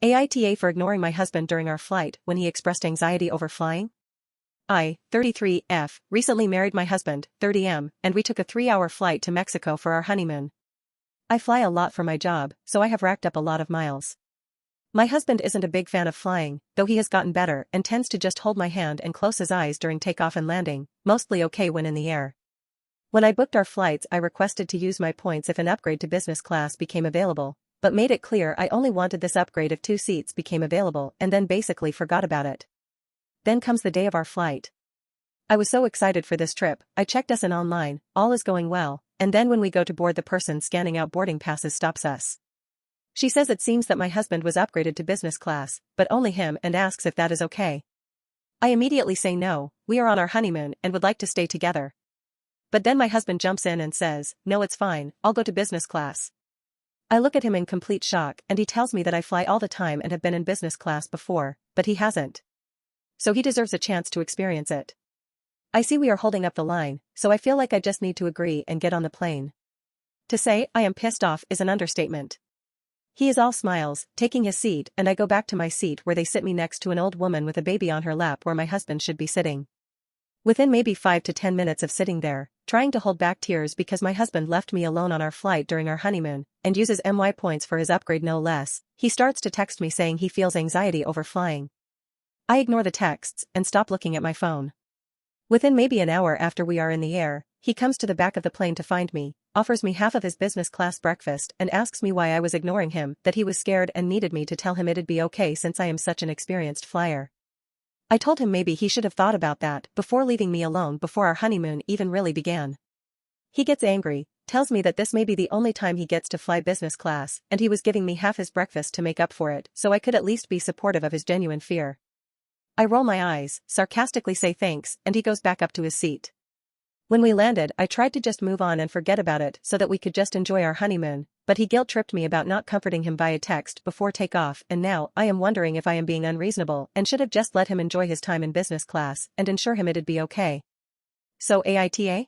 AITA for ignoring my husband during our flight when he expressed anxiety over flying? I, 33F, recently married my husband, 30M, and we took a 3-hour flight to Mexico for our honeymoon. I fly a lot for my job, so I have racked up a lot of miles. My husband isn't a big fan of flying, though he has gotten better and tends to just hold my hand and close his eyes during takeoff and landing, mostly okay when in the air. When I booked our flights, I requested to use my points if an upgrade to business class became available, but made it clear I only wanted this upgrade if 2 seats became available and then basically forgot about it. Then comes the day of our flight. I was so excited for this trip, I checked us in online, all is going well, and then when we go to board, the person scanning out boarding passes stops us. She says it seems that my husband was upgraded to business class, but only him, and asks if that is okay. I immediately say no, we are on our honeymoon and would like to stay together. But then my husband jumps in and says, no, it's fine, I'll go to business class. I look at him in complete shock, and he tells me that I fly all the time and have been in business class before, but he hasn't. So he deserves a chance to experience it. I see we are holding up the line, so I feel like I just need to agree and get on the plane. To say I am pissed off is an understatement. He is all smiles, taking his seat, and I go back to my seat where they sit me next to an old woman with a baby on her lap where my husband should be sitting. Within maybe 5 to 10 minutes of sitting there, trying to hold back tears because my husband left me alone on our flight during our honeymoon, and uses MY points for his upgrade no less, he starts to text me saying he feels anxiety over flying. I ignore the texts and stop looking at my phone. Within maybe an hour after we are in the air, he comes to the back of the plane to find me, offers me half of his business class breakfast and asks me why I was ignoring him, that he was scared and needed me to tell him it'd be okay since I am such an experienced flyer. I told him maybe he should have thought about that before leaving me alone before our honeymoon even really began. He gets angry, tells me that this may be the only time he gets to fly business class, and he was giving me half his breakfast to make up for it, so I could at least be supportive of his genuine fear. I roll my eyes, sarcastically say thanks, and he goes back up to his seat. When we landed, I tried to just move on and forget about it so that we could just enjoy our honeymoon, but he guilt-tripped me about not comforting him via text before takeoff, and now I am wondering if I am being unreasonable and should have just let him enjoy his time in business class and ensure him it'd be okay. So AITA?